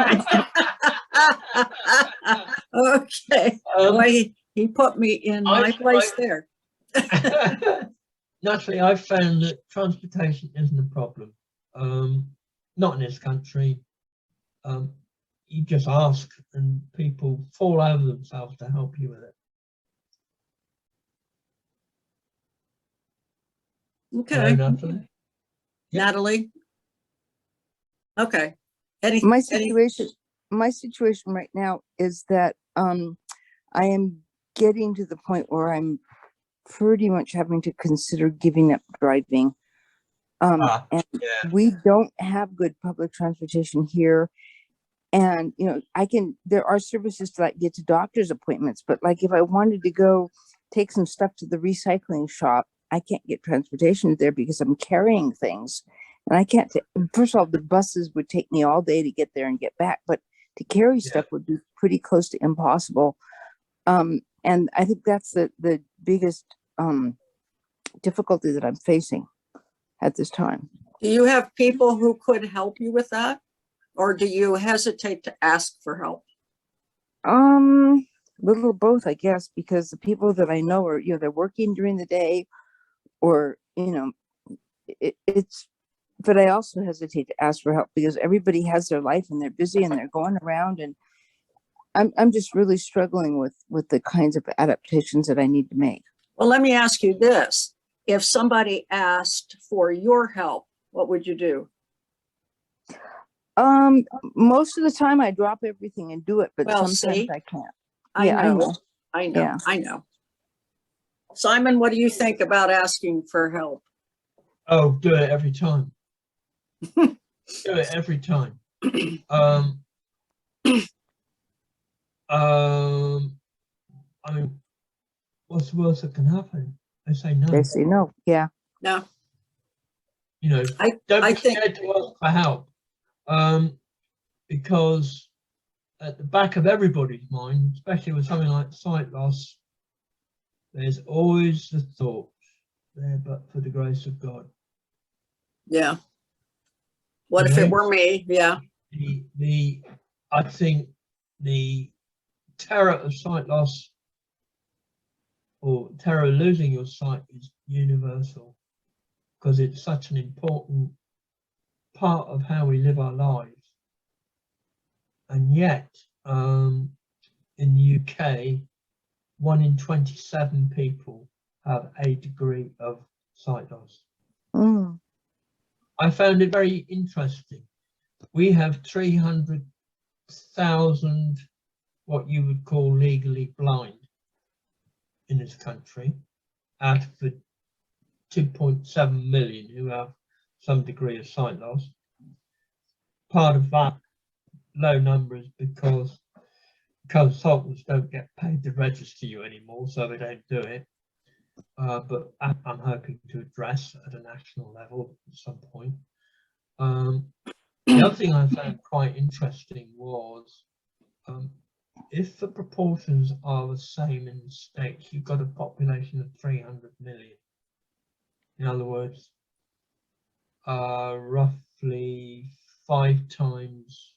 Okay. Well, he put me in my place there. Naturally, I've found that transportation isn't a problem. Not in this country. You just ask, and people fall over themselves to help you with it. Okay. Hello, Natalie. Yep. Natalie. Okay. My situation right now is that I am getting to the point where I'm pretty much having to consider giving up driving. And Yeah. we don't have good public transportation here. And, you know, there are services to like get to doctor's appointments, but like if I wanted to go take some stuff to the recycling shop, I can't get transportation there because I'm carrying things. And I can't, first of all, the buses would take me all day to get there and get back, but to carry stuff would be pretty close to impossible. And I think that's the biggest difficulty that I'm facing at this time. Do you have people who could help you with that? Or do you hesitate to ask for help? Little of both, I guess, because the people that I know are, you know, they're working during the day or, you know, but I also hesitate to ask for help because everybody has their life and they're busy and they're going around, and I'm just really struggling with the kinds of adaptations that I need to make. Well, let me ask you this. If somebody asked for your help, what would you do? Most of the time I drop everything and do it, but Well, sometimes see, I can't. I know. Yeah. I know. Simon, what do you think about asking for help? Oh, do it every time. Do it every time. I mean, what's the worst that can happen? They say no. They say no. Yeah. No. You know, don't be scared to ask for help. Because at the back of everybody's mind, especially with something like sight loss, there's always the thought there, but for the grace of God. Yeah. What if it were me? Yeah. I think the terror of sight loss or terror of losing your sight is universal, because it's such an important part of how we live our lives. And yet, in the UK, 1 in 27 people have a degree of sight loss. Mm. I found it very interesting. We have 300,000 what you would call legally blind in this country, out of the 2.7 million who have some degree of sight loss. Part of that low number is because consultants don't get paid to register you anymore, so they don't do it. But I'm hoping to address at a national level at some point. The other thing I found quite interesting was if the proportions are the same in the States, you've got a population of 300 million. In other words, roughly 5 times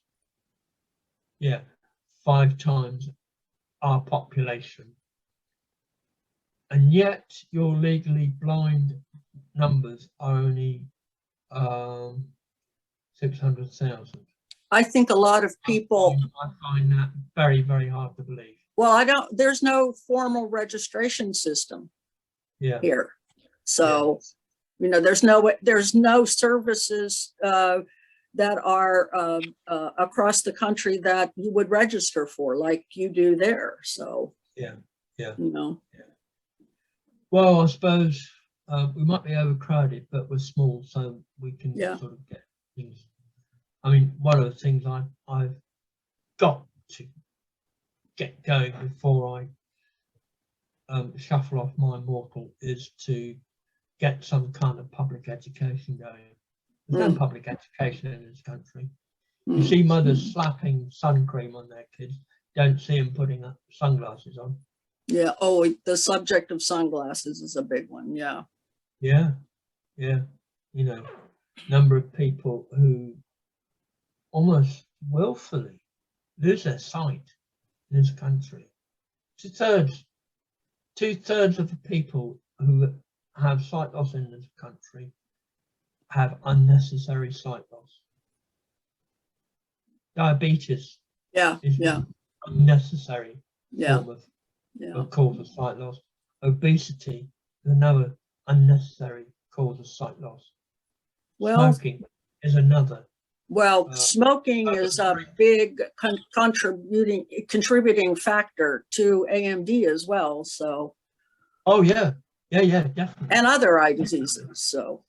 our population. And yet your legally blind numbers are only 600,000. I think a lot of people, I find that very, very hard to believe. well, there's no formal registration system here. So, there's no services that are across the country that you would register for like you do there. So, Well, I suppose we might be overcrowded, but we're small, so we can sort of get things. I mean, one of the things I've got to get going before I shuffle off my mortal is to get some kind of public education going. There's no public education in this country. You see mothers slapping sun cream on their kids, don't see them putting sunglasses on. Yeah. Oh, the subject of sunglasses is a big one. Yeah. Yeah. Number of people who almost willfully lose their sight in this country. Two-thirds of the people who have sight loss in this country have unnecessary sight loss. Diabetes is unnecessary form of cause of sight loss. Obesity is another unnecessary cause of sight loss. Smoking is another. Well, smoking is a big contributing factor to AMD as well. So. Oh yeah, definitely. And other eye diseases. So.